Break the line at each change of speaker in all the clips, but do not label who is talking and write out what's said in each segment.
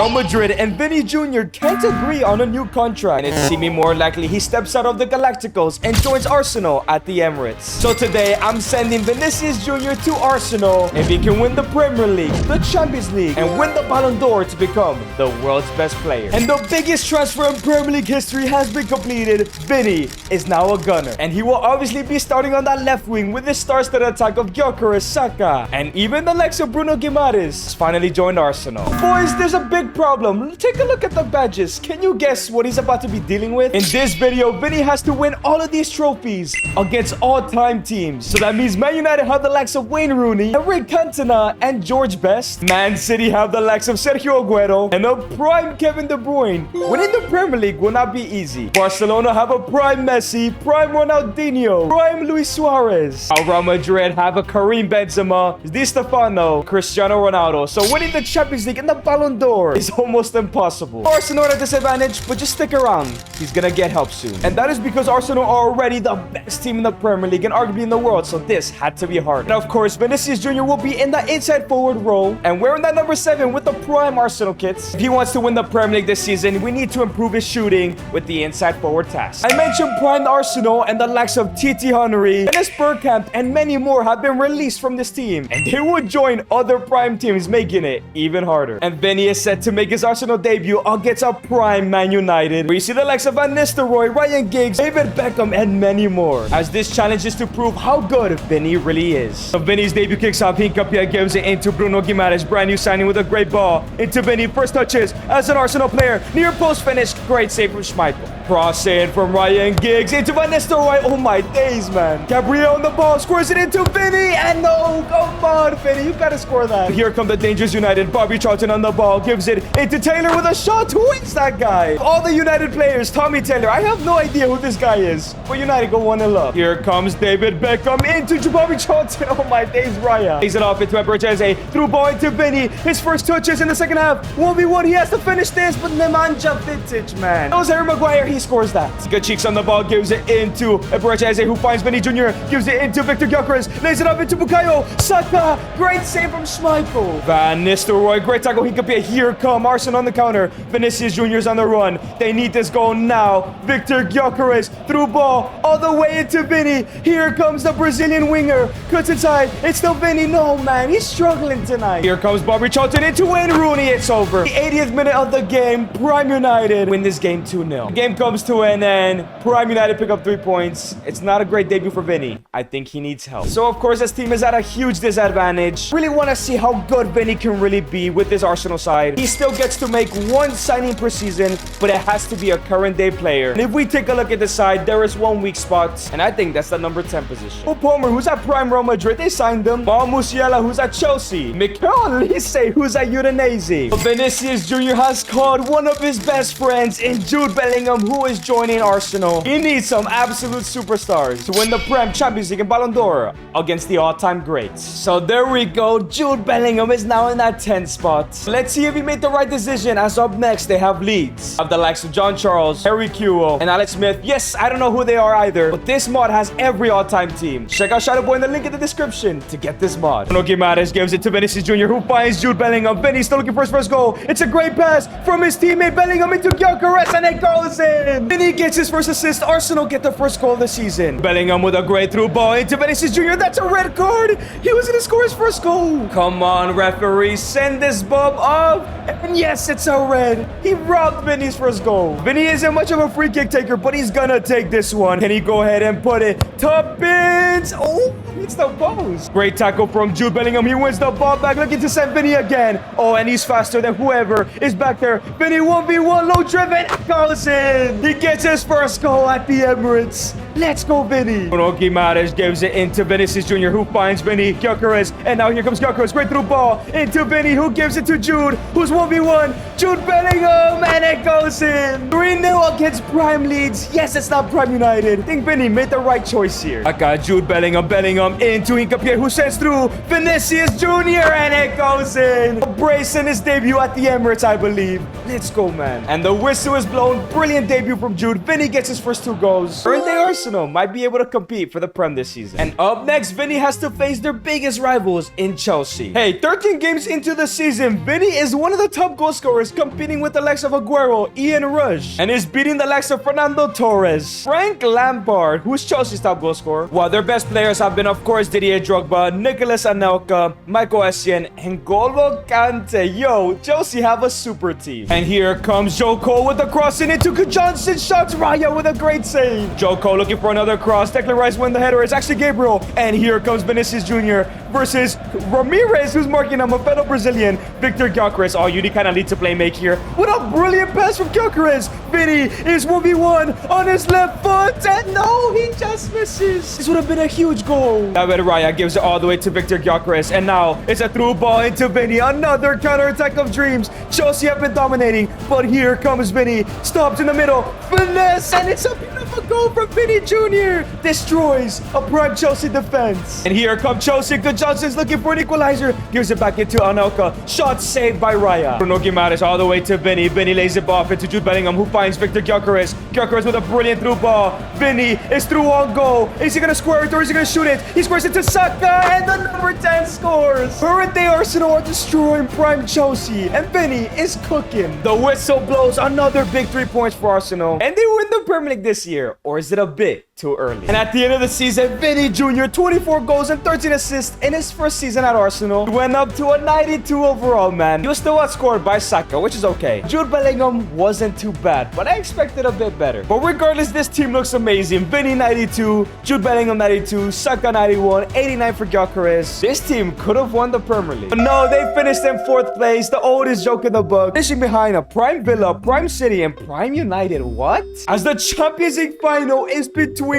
Real Madrid and Vini Jr. can't agree on a new contract, and it's seeming more likely he steps out of the Galacticos and joins Arsenal at the Emirates. So today, I'm sending Vinicius Jr. to Arsenal if he can win the Premier League, the Champions League, and win the Ballon d'Or to become the world's best player. And the biggest transfer in Premier League history has been completed. Vini is now a gunner, and he will obviously be starting on that left wing with the star-studded attack of Gyökeres, Saka, and even the likes of Bruno Guimaraes has finally joined Arsenal. Boys, there's a big problem. Take a look at the badges. Can you guess what he's about to be dealing with? In this video, Vini has to win all of these trophies against all-time teams. So that means Man United have the likes of Wayne Rooney, Eric Cantona, and George Best. Man City have the likes of Sergio Aguero and a prime Kevin De Bruyne. Winning the Premier League will not be easy. Barcelona have a prime Messi, prime Ronaldinho, prime Luis Suarez. While Real Madrid have a Karim Benzema, Di Stefano, Cristiano Ronaldo. So winning the Champions League and the Ballon d'Or is almost impossible. Arsenal at a disadvantage, but just stick around. He's gonna get help soon. And that is because Arsenal are already the best team in the Premier League and arguably in the world, so this had to be hard. And of course, Vinicius Jr. will be in the inside forward role and wearing that number 7 with the prime Arsenal kits. If he wants to win the Premier League this season, we need to improve his shooting with the inside forward task. I mentioned prime Arsenal, and the likes of Titi Henry, Dennis Bergkamp, and many more have been released from this team, and they will join other prime teams, making it even harder. And Vini is set to make his Arsenal debut against a prime Man United, where you see the likes of Van Nistelrooy, Ryan Giggs, David Beckham, and many more, as this challenge is to prove how good Vini really is. So Vini's debut kicks off. Hincapie gives it into Bruno Guimaraes, brand new signing with a great ball. Into Vini, first touches as an Arsenal player, near post finish, great save from Schmeichel. Cross in from Ryan Giggs into Van Nistelrooy. Oh my days, man. Gabriel on the ball, scores it into Vini, and no, come on, Vini, you gotta score that. Here come the Dangerous United. Bobby Charlton on the ball, gives it into Taylor with a shot. Who is that guy? All the United players, Tommy Taylor. I have no idea who this guy is, but United go 1-0 up. Here comes David Beckham into Bobby Charlton. Oh my days, Raya. Lays it off into Ebercheze. Through ball into Vini. His first touches in the second half. 1v1, he has to finish this, but Nemanja Vintage, man. That was Harry Maguire, he scores that. Good cheeks on the ball, gives it into Ebercheze, who finds Vini Jr., gives it into Victor Gyökeres, lays it up into Bukayo Saka, great save from Schmeichel. Van Nistelrooy, great tackle. Hincapie, here come Arsenal on the counter. Vinicius Jr.'s on the run. They need this goal now. Victor Gyökeres through ball all the way into Vini. Here comes the Brazilian winger, cuts inside. It's still Vini. No, man, he's struggling tonight. Here comes Bobby Charlton into Wayne Rooney. It's over. The 80th minute of the game. Prime United win this game 2-0. The game comes to an end. Prime United pick up 3 points. It's not a great debut for Vini. I think he needs help. So, of course, this team is at a huge disadvantage. Really want to see how good Vini can really be with this Arsenal side. He still gets to make 1 signing per season, but it has to be a current day player. And if we take a look at the side, there is one weak spot, and I think that's the number 10 position. Cole Palmer, who's at prime Real Madrid, they signed him. Paul Musiala, who's at Chelsea. Mikel Olise, who's at Udinese. But Vinicius Jr. has called one of his best friends in Jude Bellingham, who is joining Arsenal. He needs some absolute superstars to win the Prem, Champions League, and Ballon d'Or against the all-time greats. So there we go. Jude Bellingham is now in that 10th spot. Let's see if he made the right decision, as up next they have Leeds. Of the likes of John Charles, Harry Kewell, and Alex Smith. Yes, I don't know who they are either, but this mod has every all-time team. Check out Shadowboy in the link in the description to get this mod. Bruno Guimaraes gives it to Vinicius Jr., who finds Jude Bellingham. Vinny's still looking for his first goal. It's a great pass from his teammate Bellingham into Gyökeres, and it goes in. Vinny gets his first assist. Arsenal get the first goal of the season. Bellingham with a great through ball into Vinicius Jr. That's a red card. He was going to score his first goal. Come on, referee, send this bub off. And yes, it's a red. He robbed Vinny's first goal. Vinny isn't much of a free kick taker, but he's gonna take this one. Can he go ahead and put it to bins? Oh, it's the post. Great tackle from Jude Bellingham. He wins the ball back, looking to send Vinny again. Oh, and he's faster than whoever is back there. Vinny 1v1, low driven. Carlson. He gets his first goal at the Emirates. Let's go, Vini. Bruno Guimaraes gives it into Vinicius Jr., who finds Vini Gyökeres. And now here comes Gyökeres. Great through ball into Vini, who gives it to Jude, who's 1v1. Jude Bellingham, and it goes in. 3-0 against Prime Leeds. Yes, it's not Prime United. I think Vini made the right choice here. I got Jude Bellingham into Hincapie, who sends through Vinicius Jr., and it goes in. A brace in his debut at the Emirates, I believe. Let's go, man. And the whistle is blown. Brilliant debut from Jude. Vini gets his first 2 goals. Aren't they Arsenal might be able to compete for the Prem this season. And up next, Vini has to face their biggest rivals in Chelsea. Hey, 13 games into the season, Vini is one of the top goal scorers, competing with the likes of Aguero, Ian Rush, and is beating the likes of Fernando Torres, Frank Lampard, who's Chelsea's top goal scorer, while their best players have been, of course, Didier Drogba, Nicolas Anelka, Michael Essien, and N'Golo Kante. Yo, Chelsea have a super team. And here comes Joe Cole with the cross in into Johnson, shots Raya with a great save. Joe Cole looking for another cross. Declan Rice win the header. It's actually Gabriel. And here comes Vinicius Jr. versus Ramirez, who's marking him, a fellow Brazilian. Victor Gyökeres. Oh, you kind of need to play make here. What a brilliant pass from Gyökeres. Vini is 1v1 on his left foot. And no, he just misses. This would have been a huge goal. David Raya gives it all the way to Victor Gyökeres. And now it's a through ball into Vini. Another counter-attack of dreams. Chelsea have been dominating. But here comes Vini. Stopped in the middle. Finesse. And it's a beautiful goal from Vini Jr. Destroys a prime Chelsea defense. And here comes Chelsea. Good Johnson's looking for an equalizer. Gives it back into Anelka. Shot saved by Raya. Bruno Guimaraes all the way to Vini. Vini lays it off into Jude Bellingham, who finds Victor Gyökeres. Gyökeres with a brilliant through ball. Vini is through on goal. Is he going to square it or is he going to shoot it? He squares it to Saka and the number 10 scores. Current day Arsenal are destroying prime Chelsea and Vini is cooking. The whistle blows. Another big 3 points for Arsenal. And they win the Premier League this year. Or is it a bit too early? And at the end of the season, Vini Jr. 24 goals and 13 assists in his first season at Arsenal. Went up to a 92 overall, man. He was still outscored by Saka, which is okay. Jude Bellingham wasn't too bad, but I expected a bit better. But regardless, this team looks amazing. Vini 92, Jude Bellingham 92, Saka 91, 89 for Gyökeres. This team could have won the Premier League. But no, they finished in 4th place, the oldest joke in the book, finishing behind a Prime Villa, Prime City, and Prime United. What? As the Champions League final is between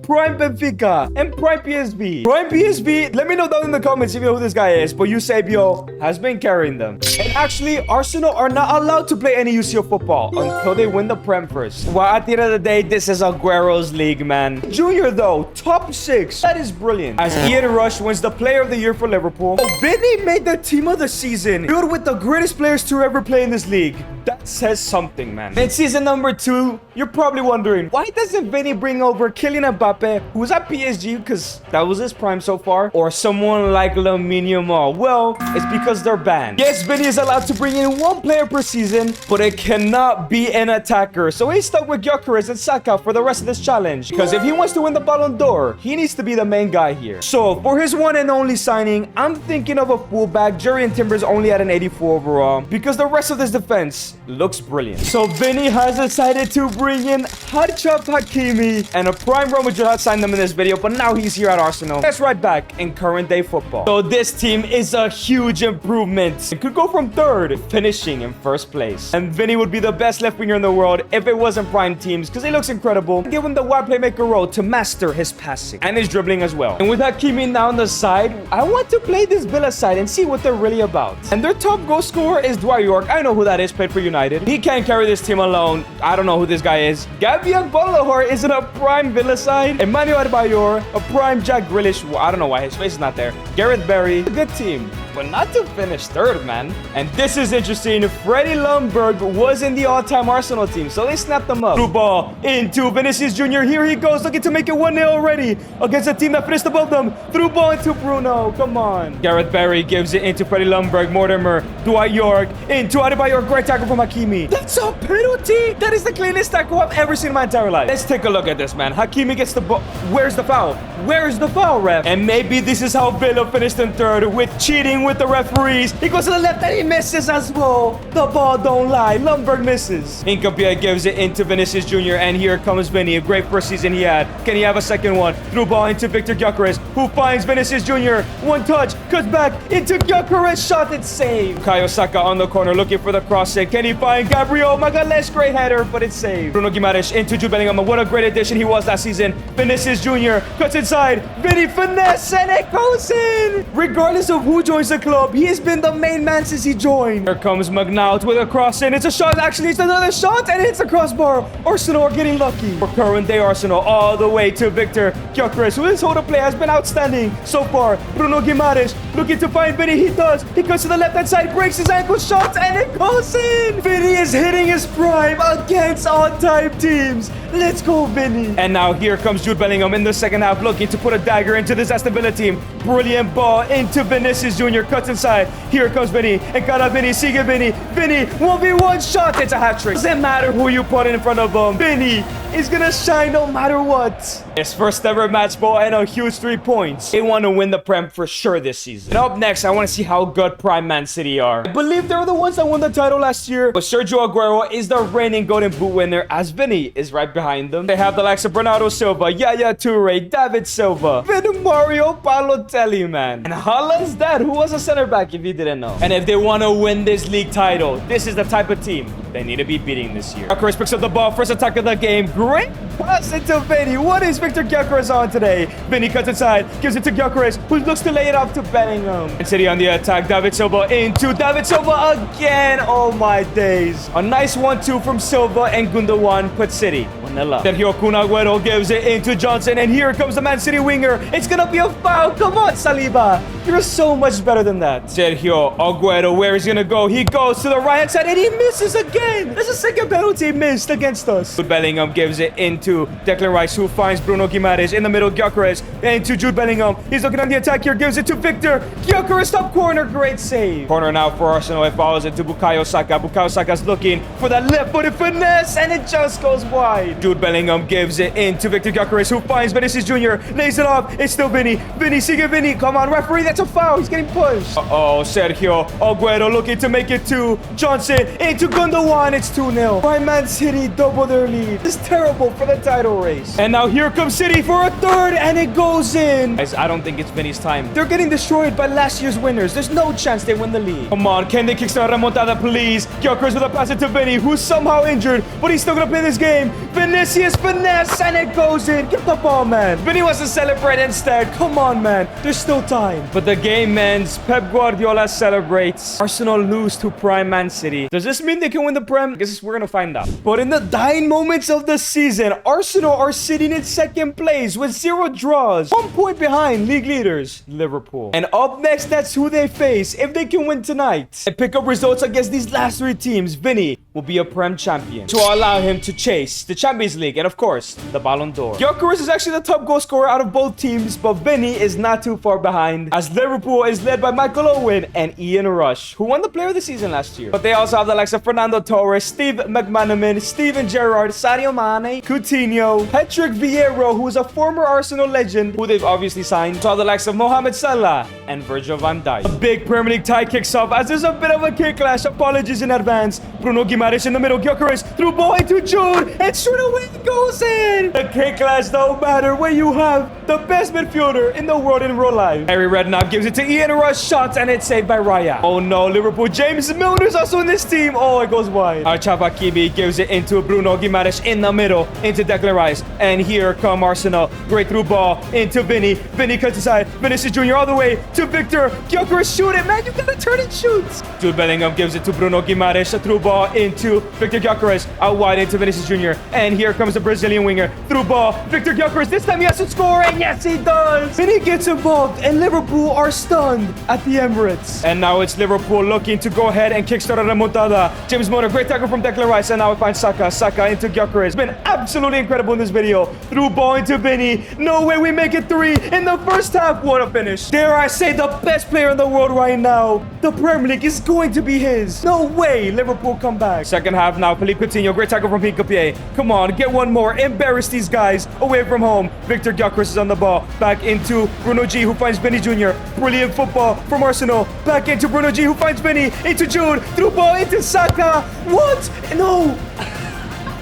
Prime Benfica and Prime PSV. Prime PSV, let me know down in the comments if you know who this guy is, but Eusebio has been carrying them. And actually, Arsenal are not allowed to play any UCL football until they win the Prem first. Well, at the end of the day, this is Aguero's league, man. Junior, though, top 6. That is brilliant. As Ian Rush wins the Player of the Year for Liverpool. Oh, Vini made the team of the season. Filled with the greatest players to ever play in this league. That says something, man. In season number 2, you're probably wondering, why doesn't Vini bring over Kylian Mbappe, who's at PSG, because that was his prime so far, or someone like Lamine Yamal? Well, it's because they're banned. Yes, Vini is allowed to bring in 1 player per season, but it cannot be an attacker. So he's stuck with Gyökeres and Saka for the rest of this challenge, because if he wants to win the Ballon d'Or, he needs to be the main guy here. So for his one and only signing, I'm thinking of a fullback. Jurrien Timber's only at an 84 overall, because the rest of this defense looks brilliant. So Vini has decided to bring in Achraf Hakimi, and a prime Real Madrid had signed them in this video, but now he's here at Arsenal. That's right back in current day football. So this team is a huge improvement. It could go from 3rd, finishing in 1st place. And Vini would be the best left winger in the world if it wasn't prime teams, because he looks incredible. Give him the wide playmaker role to master his passing and his dribbling as well. And with Hakimi now on the side, I want to play this Villa side and see what they're really about. And their top goal scorer is Dwight York. I know who that is, played for United. He can't carry this team alone. I don't know who this guy is. Gabby Agbonlahor is in a prime Villa side. Emmanuel Adebayor, a prime Jack Grealish. Well, I don't know why his face is not there. Gareth Barry, a good team, but not to finish 3rd, man. And this is interesting. Freddie Ljungberg was in the all-time Arsenal team, so they snapped him up. Through ball into Vinicius Jr. Here he goes, looking to make it 1-0 already against a team that finished above them. Through ball into Bruno. Come on. Gareth Barry gives it into Freddie Ljungberg. Mortimer, Dwight York, into Adebayor. Great tackle from Hakimi. That's a penalty. That is the cleanest tackle I've ever seen in my entire life. Let's take a look at this, man. Hakimi gets the ball. Where's the foul? Where's the foul, ref? And maybe this is how Villa finished in 3rd, with cheating with the referees. He goes to the left and he misses as well. The ball don't lie. Ljungberg misses. Nketiah gives it into Vinicius Jr. And here comes Vini. A great first season he had. Can he have a second one? Through ball into Victor Gyökeres, who finds Vinicius Jr. One touch, cuts back into Gyökeres. Shot and save. Bukayo Saka on the corner looking for the cross in. Can he find Gabriel Magalhaes? Great header, but it's saved. Bruno Guimaraes into Jude Bellingham. What a great addition he was last season. Vinicius Jr. cuts inside. Vini finesse and it goes in. Regardless of who joins the club, he has been the main man since he joined. Here comes Magnaut with a cross in. It's a shot. Actually, it's another shot and it's a crossbar. Arsenal are getting lucky. For current day Arsenal, all the way to Victor Gyökeres, who his whole play has been outstanding so far. Bruno Guimaraes looking to find Vini. He does. He goes to the left hand side, breaks his ankle, shot, and it goes in. Vini is hitting his prime against all-time teams. Let's go, Vini. And now here comes Jude Bellingham in the second half, looking to put a dagger into this Aston Villa team. Brilliant ball into Vinicius Jr. Cuts inside. Here comes Vini. And got Vini. Sigue Vini. Vini, 1v1 shot. It's a hat-trick. Doesn't matter who you put in front of him. Vini is gonna shine no matter what. His first ever match ball and a huge 3 points. They want to win the Prem for sure this season. And up next, I want to see how good Prime Man City are. I believe they were the ones that won the title last year, but Sergio Aguero is the reigning Golden Boot winner, as Vini is right behind them. They have the likes of Bernardo Silva, Yaya Toure, David Silva, Mario Balotelli, man. And Haaland's dad, who was a center back if you didn't know. And if they want to win this league title, this is the type of team they need to be beating this year. Gyökeres picks up the ball, first attack of the game. Great pass into Vini. What is Victor Gyökeres on today? Vini cuts inside, gives it to Gyökeres, who looks to lay it off to Bellingham. And City on the attack. David Silva into David Silva again. Oh my days. A nice 1-2 from Silva, and Gundogan puts City 1-0 up. Sergio Kun Agüero gives it into Johnson, and here comes the Man City winger. It's gonna be a foul. Come on, Saliba. You're so much better than that. Sergio Aguero, where he's gonna go? He goes to the right-hand side, and he misses again. That's the second penalty missed against us. Jude Bellingham gives it into Declan Rice, who finds Bruno Guimaraes in the middle. Gyökeres into Jude Bellingham. He's looking on the attack here, gives it to Victor. Gyökeres top corner, great save. Corner now for Arsenal. It follows it to Bukayo Saka. Bukayo Saka's looking for that left-footed finesse, and it just goes wide. Jude Bellingham gives it into Victor Gyökeres, who finds Vinicius Jr. Lays it off. It's still Vini. Vini, sigue Vini. Come on, referee, that's a foul. He's getting pushed. Uh-oh, Sergio Aguero looking to make it to Johnson. Into Gundogan. It's 2-0. By Man City double their lead. This is terrible for the title race. And now here comes City for a third, and it goes in. Guys, I don't think it's Vini's time. They're getting destroyed by last year's winners. There's no chance they win the league. Come on, can they kickstart a remontada, please? Gyökeres with a pass it to Vini, who's somehow injured, but he's still gonna play this game. Vinicius finesse, and it goes in. Get the ball, man. Vini wants to celebrate instead. Come on, man. There's still time. But the game ends. Pep Guardiola celebrates. Arsenal lose to Prime Man City. Does this mean they can win the Prem? I guess we're gonna find out. But in the dying moments of the season, Arsenal are sitting in second place with 0 draws. 1 point behind league leaders, Liverpool. And up next, that's who they face if they can win tonight and pick up results against these last 3 teams. Vini will be a Prem champion to allow him to chase the Champions League and, of course, the Ballon d'Or. Gyökeres is actually the top goal scorer out of both teams, but Vini is not too far behind, as Liverpool is led by Michael Owen and Ian Rush, who won the Player of the Season last year. But they also have the likes of Fernando Torres, Steve McManaman, Steven Gerrard, Sadio Mane, Coutinho, Patrick Vieira, who is a former Arsenal legend, who they've obviously signed. So the likes of Mohamed Salah and Virgil van Dijk. A big Premier League tie kicks off as there's a bit of a kick clash. Apologies in advance. Bruno Guimaraes in the middle. Gyökeres through ball into Jude, and straight away it goes in. The kick clash don't matter when you have the best midfielder in the world in real life. Harry Redknapp gives it to Ian Rush, shots, and it's saved by Raya. Oh no, Liverpool. James Milner's also in this team. Oh, it goes wide. Achraf Hakimi gives it into Bruno Guimaraes in the middle, into Declan Rice. And here come Arsenal. Great through ball into Vini. Vini cuts aside. Vinicius Jr. all the way to Victor. Gyökeres, shoot it, man. You gotta turn and shoot. Jude Bellingham gives it to Bruno Guimaraes. A through ball into Victor Gyökeres. Out wide into Vinicius Jr. And here comes the Brazilian winger. Through ball. Victor Gyökeres. This time he has to score, and yes, he does. Vini gets involved, and Liverpool are stunned at the Emirates. And now it's Liverpool looking to go ahead and kickstart a remontada. James Milner, great tackle from Declan Rice, and now we find Saka. Saka into Gyökeres. It's been absolutely incredible in this video. Through ball into Vini. No way we make it 3 in the first half. What a finish. Dare I say the best player in the world right now. The Premier League is going to be his. No way Liverpool come back. Second half now. Philippe Coutinho, great tackle from Hincapié. Come on, get one more. Embarrass these guys away from home. Victor Gyökeres is on the ball. Back into Bruno G, who finds Vini Jr. Brilliant football from Arsenal. Back into Bruno G, who finds Vini. Into Jude. Through ball into Saka. What? No.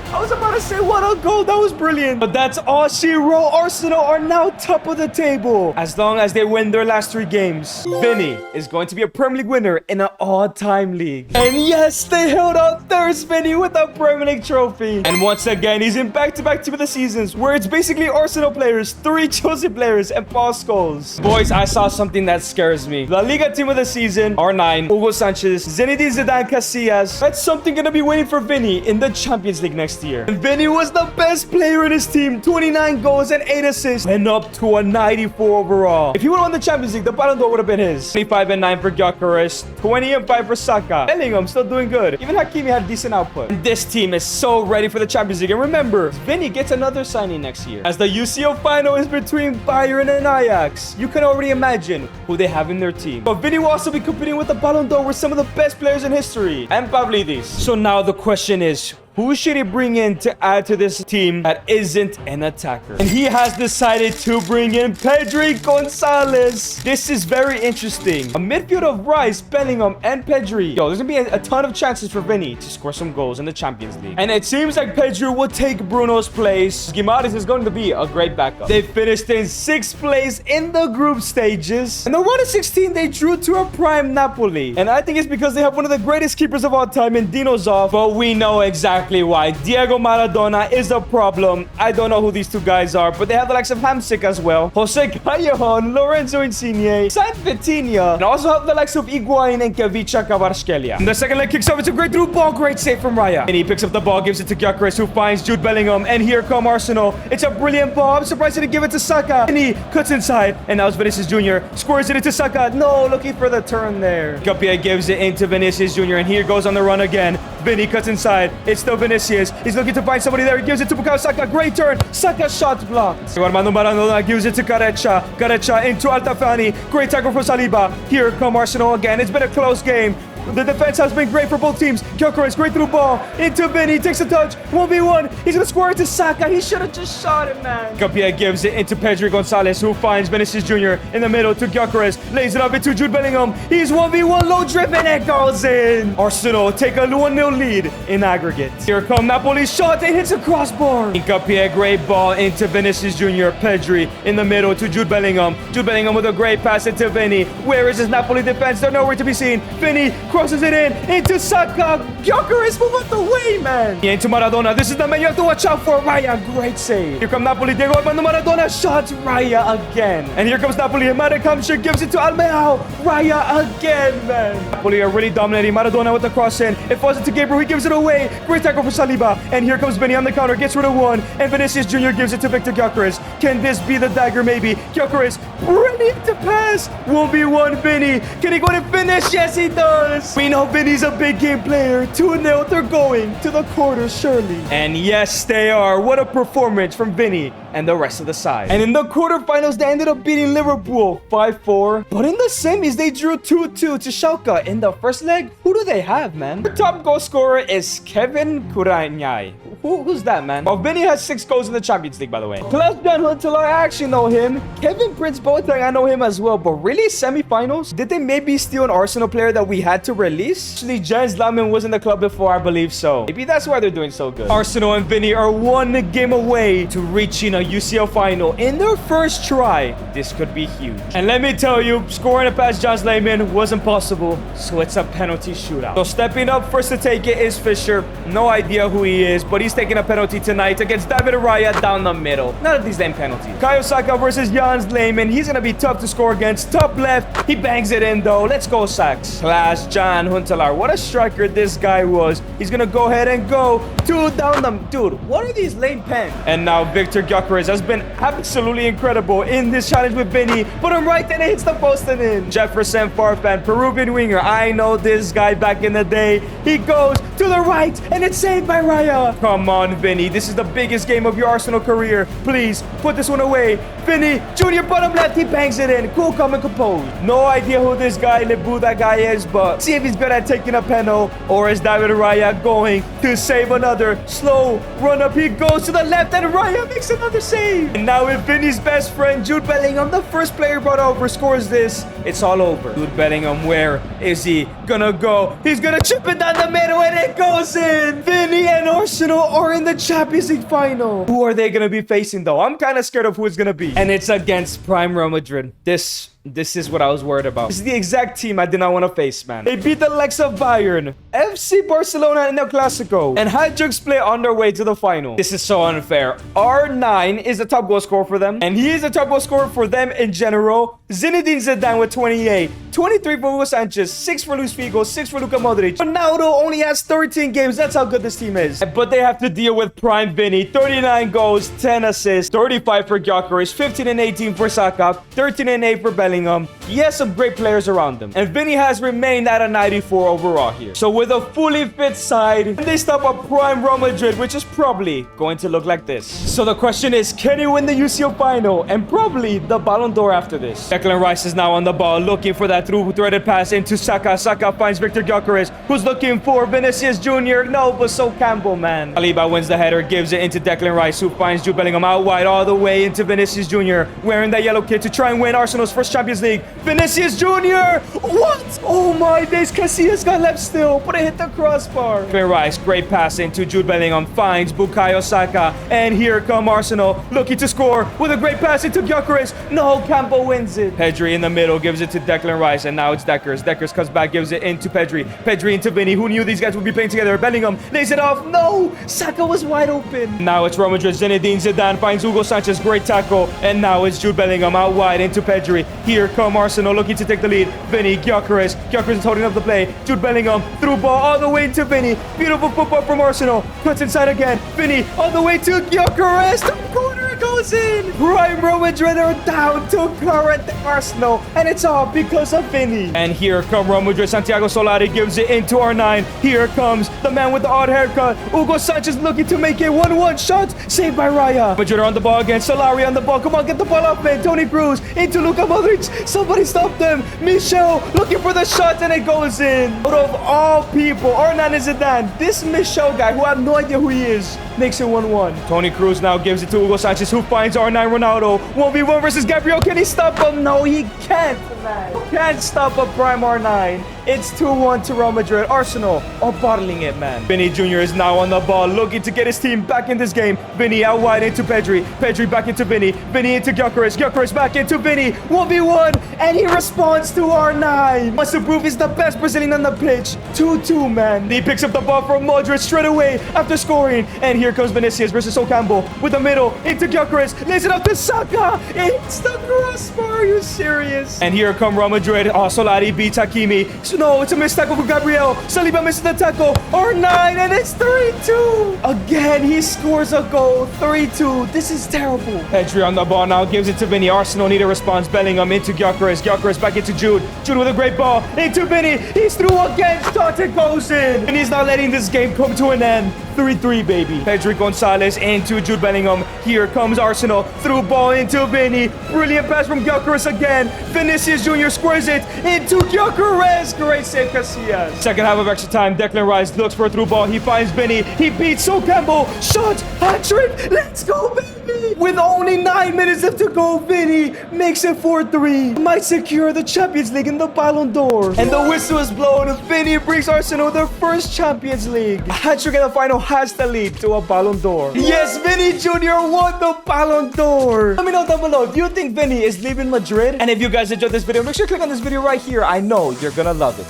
I was about to say, what a goal. That was brilliant. But that's all she wrote. Arsenal are now top of the table as long as they win their last 3 games. Vini is going to be a Premier League winner in an all-time league. And yes, they held out thirst, Vini, with a Premier League trophy. And once again, he's in back-to-back team of the seasons where it's basically Arsenal players, 3 Chelsea players, and Paul Scholes. Boys, I saw something that scares me. La Liga team of the season, R9, Hugo Sanchez, Zinedine Zidane Casillas. That's something gonna be waiting for Vini in the Champions League next last year. And Vini was the best player in his team. 29 goals and 8 assists. Went up to a 94 overall. If he would have won the Champions League, the Ballon d'Or would have been his. 25 and 9 for Gyökeres. 20 and 5 for Saka. Bellingham still doing good. Even Hakimi had decent output. And this team is so ready for the Champions League. And remember, Vini gets another signing next year. As the UCL final is between Bayern and Ajax, you can already imagine who they have in their team. But Vini will also be competing with the Ballon d'Or with some of the best players in history. And Pavlidis. So now the question is, who should he bring in to add to this team that isn't an attacker? And he has decided to bring in Pedri Gonzalez. This is very interesting. A midfield of Rice, Bellingham, and Pedri. Yo, there's gonna be a ton of chances for Vini to score some goals in the Champions League. And it seems like Pedri will take Bruno's place. Guimaraes is going to be a great backup. They finished in 6th place in the group stages. And the round of 16, they drew to a prime Napoli. And I think it's because they have one of the greatest keepers of all time in Dino Zoff. But we know exactly why. Diego Maradona is a problem. I don't know who these two guys are, but they have the likes of Hamsik as well. Jose Callejon, Lorenzo Insigne, Saint Vitinha, and also have the likes of Higuain and Kavicha Kvaratskhelia. The second leg kicks off. It's a great through ball. Great save from Raya. And he picks up the ball, gives it to Gyökeres, who finds Jude Bellingham. And here come Arsenal. It's a brilliant ball. I'm surprised he didn't give it to Saka. And he cuts inside. And now it's Vinicius Jr. Squares it into Saka. No, looking for the turn there. Capia gives it into Vinicius Jr. And here goes on the run again. Vini cuts inside. It's still Vinicius. He's looking to find somebody there. He gives it to Bukayo Saka. Great turn. Saka shot blocked. Armando Maradona gives it to Gareca. Gareca into Altafani. Great tackle for Saliba. Here come Arsenal again. It's been a close game. The defense has been great for both teams. Gyökeres, great through ball. Into Vini, takes a touch. 1v1. He's going to score it to Saka. He should have just shot it, man. Capia gives it into Pedri Gonzalez, who finds Vinicius Jr. in the middle to Gyökeres. Lays it up into Jude Bellingham. He's 1v1, low drip, and it goes in. Arsenal take a 1-0 lead in aggregate. Here come Napoli's shot. It hits a crossbar. Capia, great ball into Vinicius Jr. Pedri in the middle to Jude Bellingham. Jude Bellingham with a great pass into Vini. Where is his Napoli defense? They're nowhere to be seen. Vini crosses it in into Saka. Gyökeres, move out the way, man. Into Maradona. This is the man you have to watch out for. Raya, great save. Here comes Napoli. Diego Armando Maradona shots Raya again. And here comes Napoli. Marek Hamsik gives it to Almeida. Raya again, man. Napoli are really dominating. Maradona with the cross in. It falls into Gabriel. He gives it away. Great tackle for Saliba. And here comes Vini on the counter. Gets rid of one. And Vinicius Jr. gives it to Victor Gyökeres. Can this be the dagger? Maybe. Gyökeres, brilliant to pass. 1v1 Vini. Can he go to finish? Yes, he does. We know Vini's a big game player. 2-0. They're going to the quarters, surely. And yes, they are. What a performance from Vini and the rest of the side. And in the quarterfinals, they ended up beating Liverpool 5-4. But in the semis, they drew 2-2 to Schalke. In the first leg, who do they have, man? The top goal scorer is Kevin Kuranyai. Who's that, man? Well, Vini has 6 goals in the Champions League, by the way. Klaus-Jan Huntelaar, I actually know him. Kevin Prince Boateng, I know him as well. But really, semifinals? Did they maybe steal an Arsenal player that we had to release? Actually, Jens Lehmann was in the club before, I believe so. Maybe that's why they're doing so good. Arsenal and Vini are 1 game away to reaching a UCL final in their first try. This could be huge. And let me tell you, scoring it past Jens Lehmann was impossible. So it's a penalty shootout. So stepping up first to take it is Fisher. No idea who he is, but he's taking a penalty tonight against David Raya down the middle. None of these damn penalties. Bukayo Saka versus Jens Lehmann. He's gonna be tough to score against. Top left. He bangs it in though. Let's go, Sachs. Klaus-Jan Huntelaar. What a striker this guy was. He's gonna go ahead and go 2 down the... Dude, what are these late pens? And now Victor Gyökeres has been absolutely incredible in this challenge with Vini. Put him right, and it hits the post and in. Jefferson Farfan, Peruvian winger. I know this guy back in the day. He goes to the right, and it's saved by Raya. Come on, Vini. This is the biggest game of your Arsenal career. Please, put this one away. Vini, Junior, bottom left. He bangs it in. Cool, calm, and composed. No idea who this guy, Lebu, that guy is, but see if he's good at taking a penalty, or is David Raya going to save another slow run up? He goes to the left, and Raya makes another save. And now with Vini's best friend, Jude Bellingham, the first player brought over, scores this, it's all over. Jude Bellingham, where is he gonna go? He's gonna chip it down the middle, and it goes in. Vini and Arsenal are in the Champions League final. Who are they gonna be facing, though? I'm kind of scared of who it's gonna be. And it's against Prime Real Madrid. This This is what I was worried about. This is the exact team I did not want to face, man. They beat the likes of Bayern, FC Barcelona in El Clasico, and Hajduk Split on their way to the final. This is so unfair. R9 is the top goal scorer for them, and he is the top goal scorer for them in general. Zinedine Zidane with 28, 23 for Hugo Sanchez, 6 for Luis Figo, 6 for Luka Modric. Ronaldo only has 13 games. That's how good this team is. But they have to deal with prime Vini. 39 goals, 10 assists, 35 for Gyökeres, 15 and 18 for Saka, 13 and 8 for Bellingham. He has some great players around him. And Vini has remained at a 94 overall here. So with a fully fit side, they stop a prime Real Madrid, which is probably going to look like this. So the question is, can he win the UCL final and probably the Ballon d'Or after this? Declan Rice is now on the ball, looking for that through-threaded pass into Saka. Saka finds Victor Gyökeres, who's looking for Vinicius Jr. No, but so Campbell, man. Saliba wins the header, gives it into Declan Rice, who finds Jude Bellingham out wide all the way into Vinicius Jr. wearing that yellow kit to try and win Arsenal's first Champions League. Vinicius Jr. What? Oh my days, Casillas got left still, but it hit the crossbar. Declan Rice, great pass into Jude Bellingham, finds Bukayo Saka, and here come Arsenal, looking to score with a great pass into Gyökeres. No, Campbell wins it. Pedri in the middle gives it to Declan Rice, and now it's Deckers. Deckers comes back, gives it into Pedri. Pedri into Vini. Who knew these guys would be playing together? Bellingham lays it off. No! Saka was wide open. Now it's Real Madrid. Zinedine Zidane finds Hugo Sanchez. Great tackle. And now it's Jude Bellingham out wide into Pedri. Here come Arsenal looking to take the lead. Vini, Gyökeres. Gyökeres is holding up the play. Jude Bellingham through ball all the way into Vini. Beautiful football from Arsenal. Cuts inside again. Vini all the way to Gyökeres. The corner goes in. Prime Real Madrid are down to current Arsenal. And it's all because of Vini. And here come Real Madrid. Santiago Solari gives it into R9. Here comes the man with the odd haircut. Hugo Sanchez looking to make it 1-1 shot. Saved by Raya. Madrid are on the ball again. Solari on the ball. Come on, get the ball up, man. Toni Kroos into Luka Modric. Somebody stop them. Michel looking for the shot and it goes in. Out of all people, R9 is Zidane. This Michel guy, who I have no idea who he is, makes it 1-1. Toni Kroos now gives it to Hugo Sanchez, who finds R9 Ronaldo. 1v1 versus Gabriel. Can he stop him? No, he can't, man. Can't stop a prime R9. It's 2-1 to Real Madrid. Arsenal are bottling it, man. Vini Jr. is now on the ball, looking to get his team back in this game. Vini out wide into Pedri. Pedri back into Vini. Vini into Gyökeres. Gyökeres back into Vini. 1v1, and he responds to R9. Wants to prove he's the best Brazilian on the pitch. 2-2, man. He picks up the ball from Modric straight away after scoring. And here comes Vinicius versus Sol Campbell with the middle into Gyökeres. Lays it up to Saka. It's the crossbar. Are you serious? And here come Real Madrid. Solari beats Hakimi. No, it's a missed tackle for Gabriel. Saliba misses the tackle. R9, and it's 3-2. Again, he scores a goal. 3-2. This is terrible. Pedri on the ball now, gives it to Vini. Arsenal need a response. Bellingham into Gyökeres. Gyökeres back into Jude. Jude with a great ball. Into Vini. He's through again. Shot, it goes in. And he's not letting this game come to an end. 3-3, baby. Pedri Gonzalez into Jude Bellingham. Here comes Arsenal. Through ball into Vini. Brilliant pass from Gyökeres again. Vinicius Jr. squares it into Gyökeres. Great save, Casillas. Second half of extra time. Declan Rice looks for a through ball. He finds Vini. He beats Sol Campbell. Shot. Hat-trick. Let's go, baby. With only 9 minutes left to go, Vini makes it 4-3. Might secure the Champions League and the Ballon d'Or. And the whistle is blown. Vini brings Arsenal their first Champions League. A hat-trick in the final has to lead to a Ballon d'Or. Yes, Vini Jr. won the Ballon d'Or. Let me know down below, do you think Vini is leaving Madrid? And if you guys enjoyed this video, make sure to click on this video right here. I know you're gonna love it.